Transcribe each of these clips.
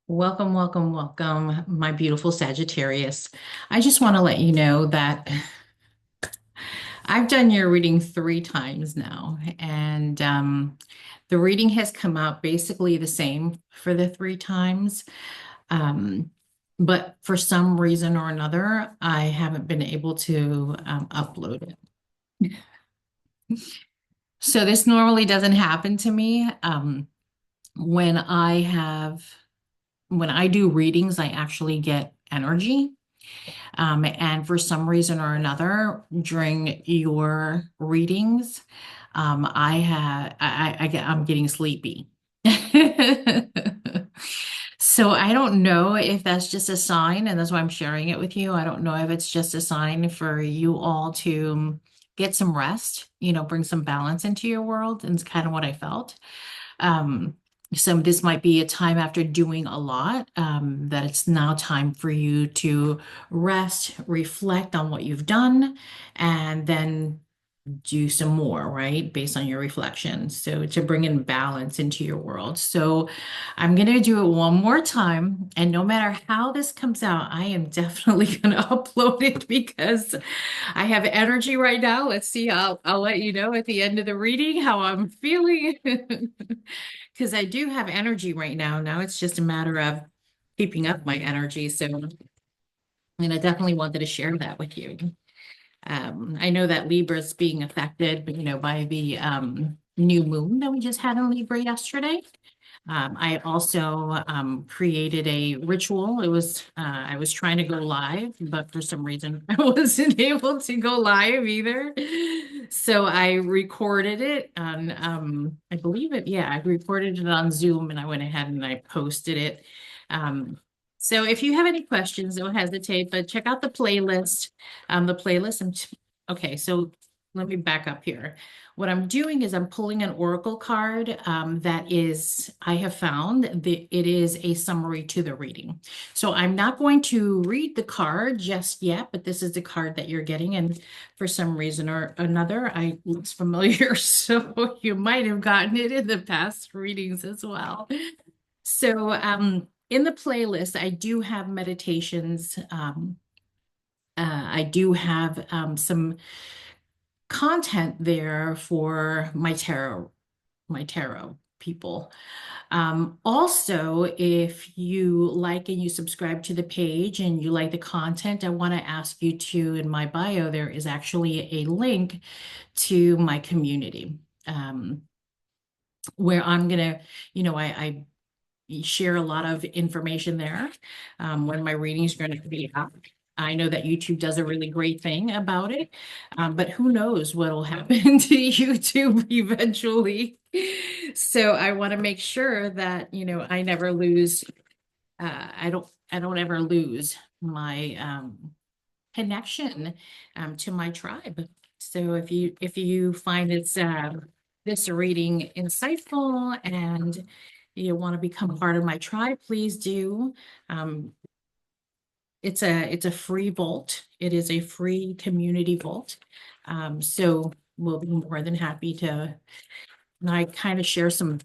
Welcome, welcome, welcome, my beautiful Sagittarius. I just want to let you know that I've done your reading 3 times now, and the reading has come out basically the same for the 3 times. Um, but for some reason or another, I haven't been able to upload it. So this normally doesn't happen to me. When I have, when I do readings, I actually get energy. And for some reason or another, during your readings, I'm getting sleepy. So I don't know if that's just a sign, and that's why I'm sharing it with you. I don't know if it's just a sign for you all to get some rest, bring some balance into your world, and it's kind of what I felt. Um, so this might be a time after doing a lot, that it's now time for you to rest, reflect on what you've done, and then do some more, right? Based on your reflection. So to bring in balance into your world. So I'm going to do it one more time. And no matter how this comes out, I am definitely going to upload it because I have energy right now. Let's see. I'll let you know at the end of the reading how I'm feeling. Because I do have energy right now. Now it's just a matter of keeping up my energy. So, and I definitely wanted to share that with you. I know that Libra's being affected, but by the new moon that we just had in Libra yesterday. I also created a ritual. I was trying to go live, but for some reason I wasn't able to go live either. So I recorded it on, I believe it, yeah, I recorded it on Zoom and I went ahead and I posted it. Um, so if you have any questions, don't hesitate, but check out the playlist. The playlist, okay, so let me back up here. What I'm doing is I'm pulling an oracle card that is, I have found that it is a summary to the reading. So I'm not going to read the card just yet, but this is the card that you're getting. And for some reason or another, I looks familiar. So you might have gotten it in the past readings as well. So in the playlist, I do have meditations. I do have some content there for my tarot people. Also, if you like and you subscribe to the page and you like the content, I want to ask you to, in my bio, there is actually a link to my community, where I'm gonna, I share a lot of information there, when my readings are going to be up. I know that YouTube does a really great thing about it, but who knows what will happen to YouTube eventually. So I want to make sure that, I never lose, I don't ever lose my connection to my tribe. So if you find this reading insightful and you want to become part of my tribe, please do. Um, it's a free vault. It is a free community vault. So we'll be more than happy to, and I kind of share some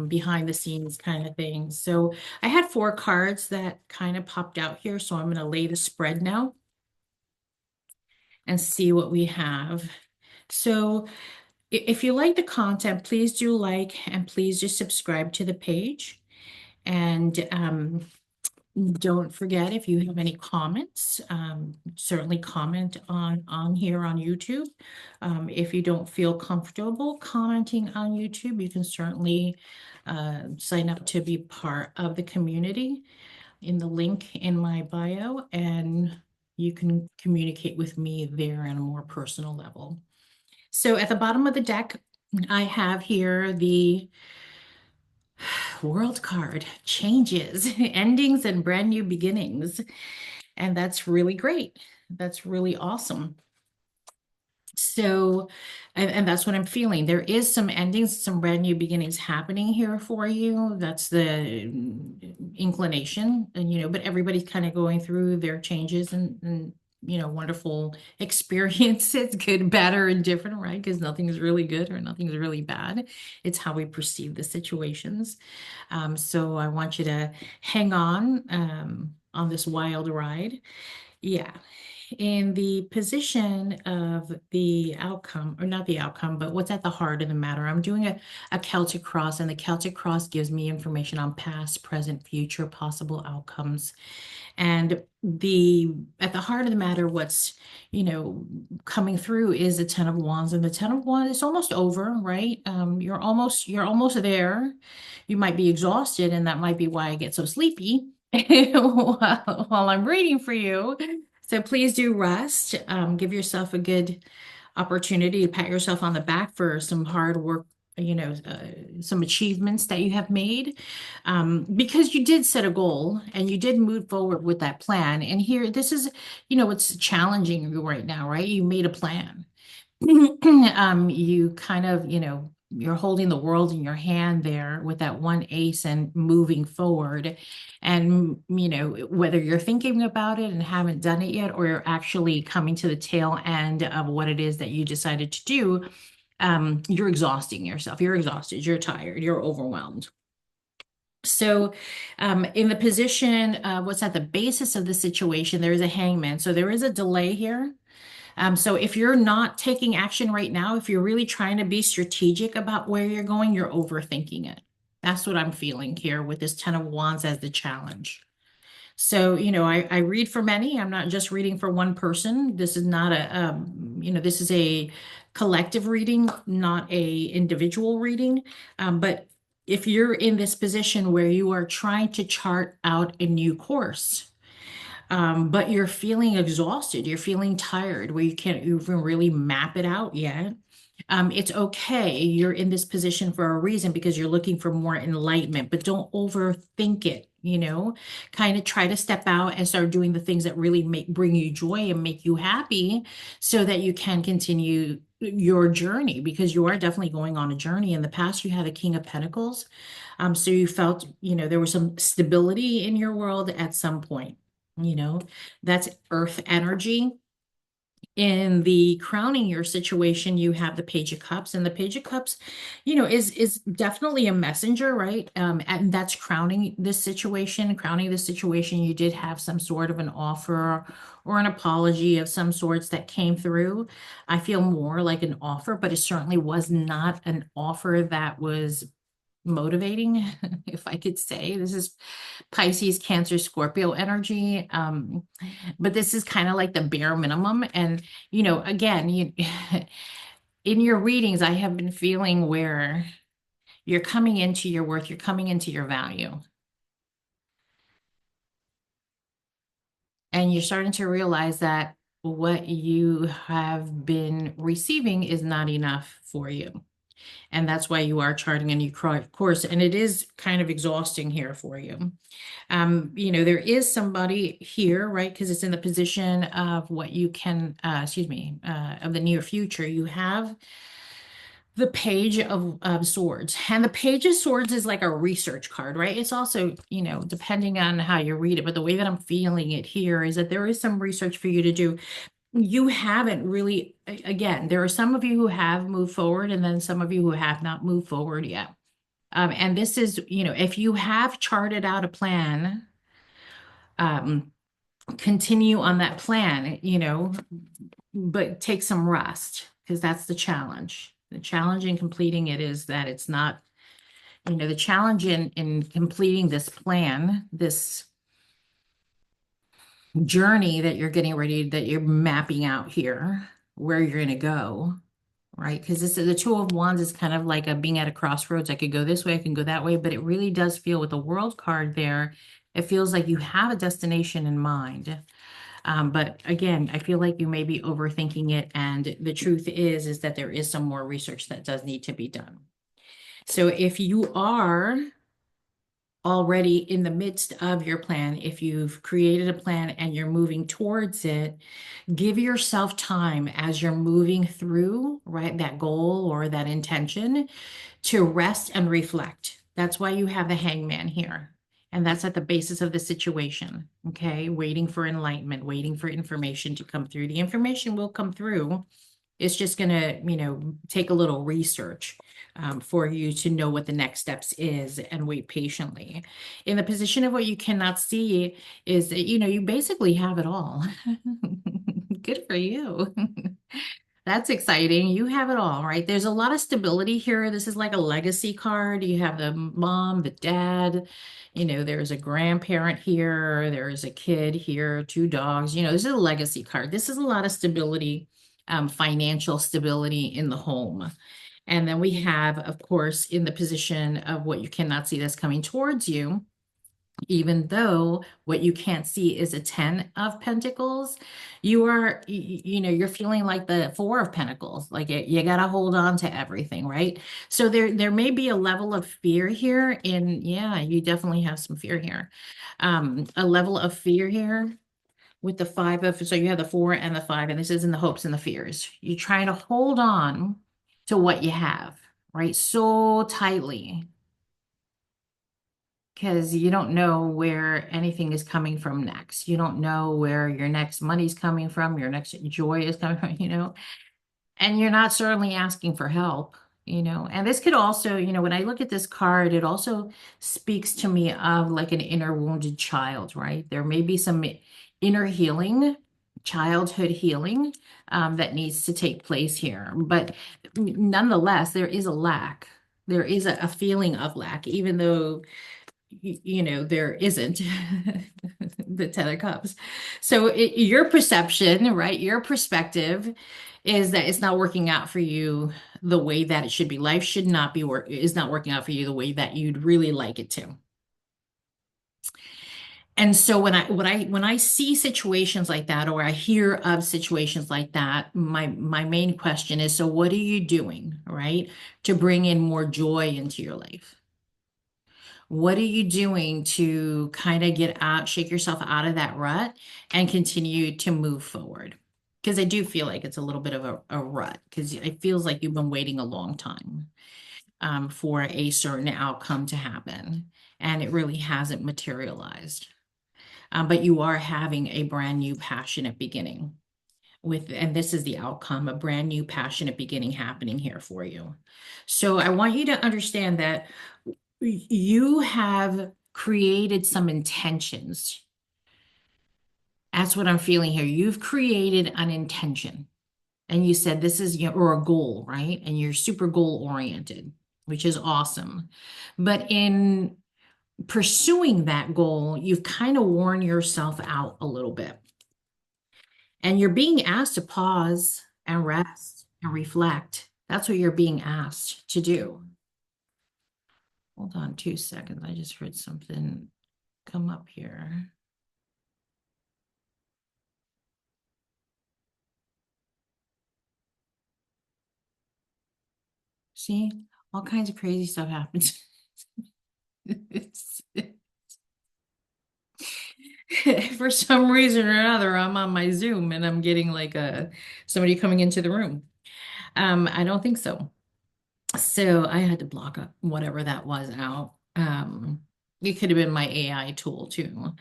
behind the scenes kind of things. So I had 4 cards that kind of popped out here. So I'm going to lay the spread now and see what we have. So if you like the content, please do like and please just subscribe to the page. And don't forget, if you have any comments, certainly comment on here on YouTube. If you don't feel comfortable commenting on YouTube, you can certainly sign up to be part of the community in the link in my bio, and you can communicate with me there on a more personal level. So at the bottom of the deck, I have here the World card, changes, endings, and brand new beginnings. And that's really great. That's really awesome. So, and that's what I'm feeling. There is some endings, some brand new beginnings happening here for you. That's the inclination, and but everybody's kind of going through their changes and wonderful experiences, good, bad, or indifferent, right? Because nothing is really good or nothing is really bad. It's how we perceive the situations. So I want you to hang on this wild ride. Yeah. In the position of the outcome, or not the outcome, but what's at the heart of the matter, I'm doing a Celtic cross, and the Celtic cross gives me information on past, present, future possible outcomes. And the at the heart of the matter, what's coming through is the Ten of Wands, and the Ten of Wands is almost over, right? You're almost there. You might be exhausted, and that might be why I get so sleepy while I'm reading for you. So please do rest. Give yourself a good opportunity to pat yourself on the back for some hard work, some achievements that you have made, because you did set a goal and you did move forward with that plan. And here, this is, what's challenging you right now, right? You made a plan. You kind of, you're holding the world in your hand there with that one ace and moving forward. And, whether you're thinking about it and haven't done it yet, or you're actually coming to the tail end of what it is that you decided to do, you're exhausting yourself. You're exhausted, you're tired, you're overwhelmed. So, in the position, what's at the basis of the situation, there is a hangman. So there is a delay here. So if you're not taking action right now, if you're really trying to be strategic about where you're going, you're overthinking it. That's what I'm feeling here with this Ten of Wands as the challenge. So, I read for many. I'm not just reading for one person. This is not this is a collective reading, not a individual reading. But if you're in this position where you are trying to chart out a new course, but you're feeling exhausted, you're feeling tired, where you can't even really map it out yet. It's okay. You're in this position for a reason because you're looking for more enlightenment, but don't overthink it, kind of try to step out and start doing the things that really bring you joy and make you happy so that you can continue your journey, because you are definitely going on a journey. In the past, you had a King of Pentacles. So you felt, there was some stability in your world at some point. That's earth energy. In the crowning your situation, you have the Page of Cups, and the Page of Cups, is definitely a messenger, right? And that's crowning this situation. Crowning this situation, you did have some sort of an offer or an apology of some sorts that came through. I feel more like an offer, but it certainly was not an offer that was motivating, if I could say. This is Pisces, Cancer, Scorpio energy. But this is kind of like the bare minimum. And, again, in your readings, I have been feeling where you're coming into your worth, you're coming into your value. And you're starting to realize that what you have been receiving is not enough for you. And that's why you are charting a new course. And it is kind of exhausting here for you. There is somebody here, right? Because it's in the position of what you can, of the near future. You have the Page of Swords. And the Page of Swords is like a research card, right? It's also, depending on how you read it, but the way that I'm feeling it here is that there is some research for you to do. You haven't really, again, there are some of you who have moved forward, and then some of you who have not moved forward yet. And this is, if you have charted out a plan, continue on that plan, but take some rest, because that's the challenge. The challenge in completing it is that it's not, the challenge in completing this plan, this journey that you're getting ready, that you're mapping out here, where you're going to go, right? Because this is the Two of Wands is kind of like being at a crossroads. I could go this way, I can go that way, but it really does feel with the World card there, it feels like you have a destination in mind. But again, I feel like you may be overthinking it. And the truth is that there is some more research that does need to be done. So if you are already in the midst of your plan, if you've created a plan and you're moving towards it, give yourself time as you're moving through, right, that goal or that intention, to rest and reflect. That's why you have the Hangman here. And that's at the basis of the situation. Okay. Waiting for enlightenment, waiting for information to come through. The information will come through. It's just going to, take a little research for you to know what the next steps is and wait patiently. In the position of what you cannot see is that, you basically have it all. Good for you. That's exciting. You have it all, right? There's a lot of stability here. This is like a legacy card. You have the mom, the dad, there's a grandparent here, there's a kid here, two dogs. This is a legacy card. This is a lot of stability, financial stability in the home. And then we have, of course, in the position of what you cannot see that's coming towards you, even though what you can't see is a 10 of pentacles, you are, you're feeling like the 4 of pentacles, like you got to hold on to everything, right? So there may be a level of fear here yeah, you definitely have some fear here. A level of fear here with the 5 of, so you have the 4 and the 5, and this is in the hopes and the fears. You're trying to hold on to what you have, right? So tightly because you don't know where anything is coming from next. You don't know where your next money's coming from, your next joy is coming from, and you're not certainly asking for help, And this could also, when I look at this card, it also speaks to me of like an inner wounded child, right? There may be some inner healing, childhood healing, that needs to take place here. But nonetheless, there is a lack. There is a feeling of lack, even though there isn't the 10 of cups. So your perception, right? Your perspective is that it's not working out for you the way that it should be. Life should not be is not working out for you the way that you'd really like it to. And so when I see situations like that, or I hear of situations like that, my main question is, so what are you doing, right, to bring in more joy into your life? What are you doing to kind of get out, shake yourself out of that rut and continue to move forward? Because I do feel like it's a little bit of a rut because it feels like you've been waiting a long time for a certain outcome to happen, and it really hasn't materialized. But you are having a brand new passionate beginning and this is the outcome, a brand new passionate beginning happening here for you. So I want you to understand that you have created some intentions. That's what I'm feeling here. You've created an intention and you said this is or a goal, right? And you're super goal oriented, which is awesome. But in pursuing that goal, you've kind of worn yourself out a little bit. And you're being asked to pause and rest and reflect. That's what you're being asked to do. Hold on 2 seconds. I just heard something come up here. See, all kinds of crazy stuff happens. For some reason or another, I'm on my Zoom and I'm getting like somebody coming into the room. I don't think so. So I had to block up whatever that was out. It could have been my AI tool too,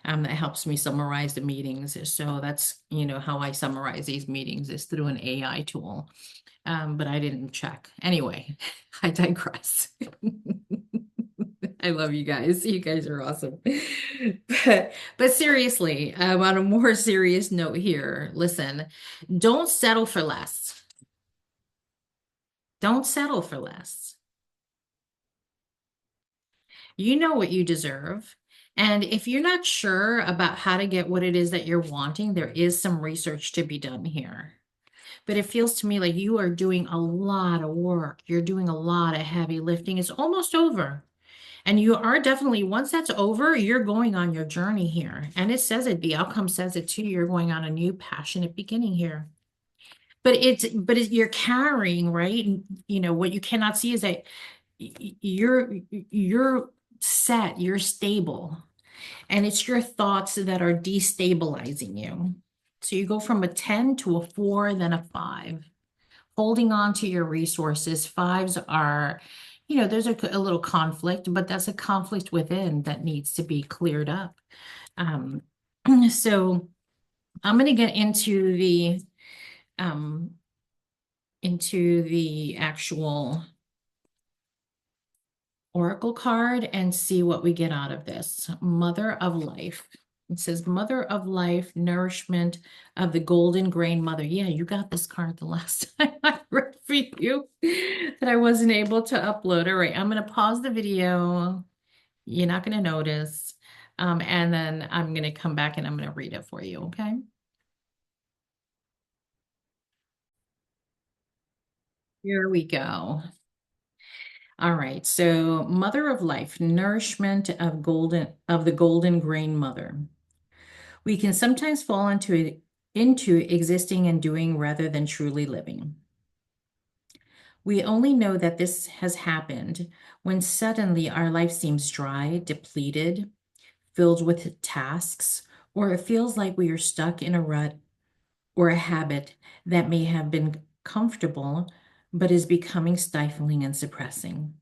that helps me summarize the meetings. So that's, how I summarize these meetings is through an AI tool. But I didn't check. Anyway, I digress. I love you guys. You guys are awesome. But seriously, on a more serious note here, listen, don't settle for less. Don't settle for less. You know what you deserve. And if you're not sure about how to get what it is that you're wanting, there is some research to be done here. But it feels to me like you are doing a lot of work. You're doing a lot of heavy lifting. It's almost over. And you are definitely, once that's over, you're going on your journey here. And it says it, the outcome says it too. You're going on a new passionate beginning here. You're carrying, right? What you cannot see is that you're set, you're stable. And it's your thoughts that are destabilizing you. So you go from a 10 to a 4, then a 5. Holding on to your resources. 5s are, there's a little conflict, but that's a conflict within that needs to be cleared up. Um, so I'm going to get um, into the actual oracle card and see what we get out of this. Mother of Life. It says Mother of Life, nourishment of the golden grain mother. Yeah, you got this card the last time I read for you that I wasn't able to upload. All right, I'm going to pause the video. You're not going to notice. And then I'm going to come back and I'm going to read it for you, okay? Here we go. All right, so Mother of Life, nourishment of the golden grain mother. We can sometimes fall into existing and doing rather than truly living. We only know that this has happened when suddenly our life seems dry, depleted, filled with tasks, or it feels like we are stuck in a rut or a habit that may have been comfortable but is becoming stifling and suppressing.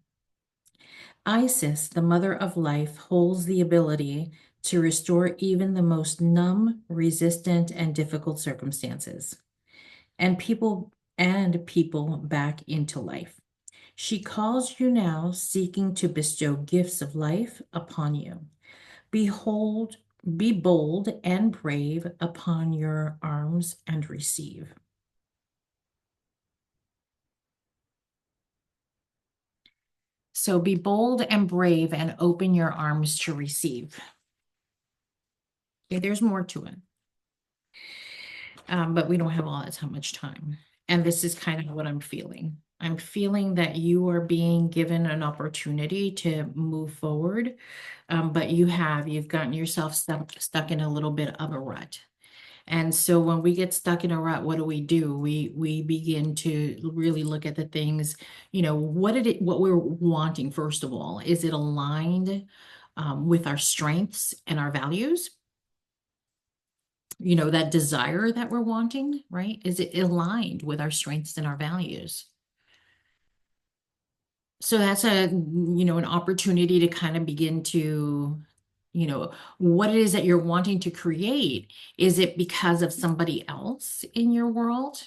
Isis, the mother of life, holds the ability to restore even the most numb, resistant, and difficult circumstances, and people back into life. She calls you now, seeking to bestow gifts of life upon you. Behold, be bold and brave upon your arms and receive. So be bold and brave and open your arms to receive. Okay, there's more to it. But we don't have all that much time. And this is kind of what I'm feeling. I'm feeling that you are being given an opportunity to move forward, but you've gotten yourself stuck in a little bit of a rut. And so when we get stuck in a rut, what do? We begin to really look at the things, what we're wanting, first of all. Is it aligned with our strengths and our values? That desire that we're wanting, right? Is it aligned with our strengths and our values? So that's an opportunity to kind of begin to, what it is that you're wanting to create. Is it because of somebody else in your world?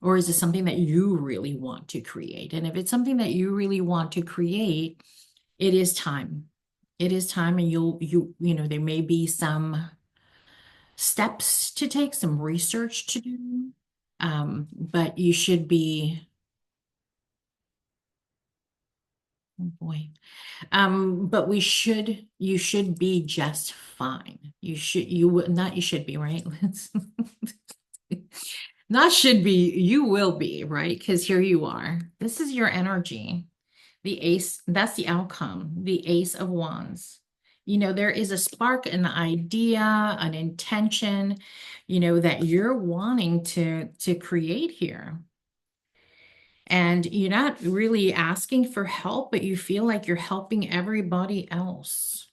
Or is it something that you really want to create? And if it's something that you really want to create, it is time. It is time, and there may be some steps to take, some research to do. But you should be, oh boy. But you should be just fine. You should be, right? Not should be, you will be, right? Because here you are. This is your energy. The ace, that's the outcome, the Ace of Wands. There is a spark, an idea, an intention, that you're wanting to create here. And you're not really asking for help, but you feel like you're helping everybody else.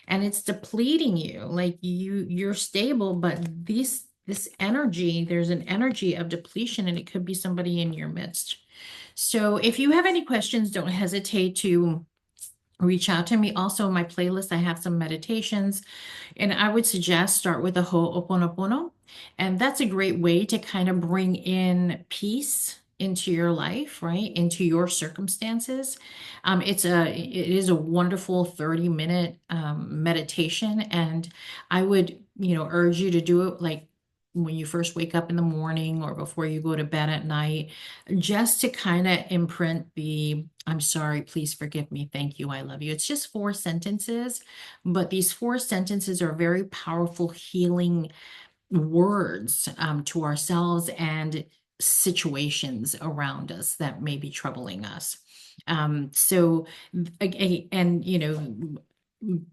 And it's depleting you. Like you're stable, but this energy, there's an energy of depletion, and it could be somebody in your midst. So if you have any questions, don't hesitate to reach out to me. Also, in my playlist, I have some meditations, and I would suggest start with a Ho'oponopono. And that's a great way to kind of bring in peace into your life, right? Into your circumstances. It is a wonderful 30-minute meditation. And I would, urge you to do it like when you first wake up in the morning or before you go to bed at night, just to kind of imprint the I'm sorry, please forgive me, thank you, I love you. It's just 4 sentences, but these 4 sentences are very powerful healing words to ourselves and situations around us that may be troubling us. So, and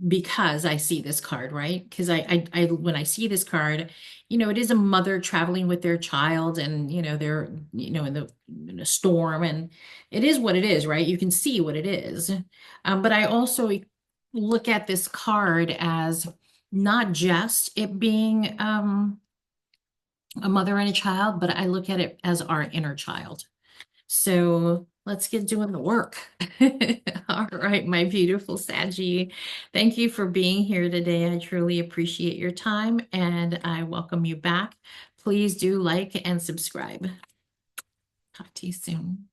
because I see this card, right? Because when I see this card, it is a mother traveling with their child, and they're in a storm, and it is what it is, right? You can see what it is, but I also look at this card as not just it being a mother and a child, but I look at it as our inner child. So let's get doing the work. All right, my beautiful Saggy. Thank you for being here today. I truly appreciate your time and I welcome you back. Please do like and subscribe. Talk to you soon.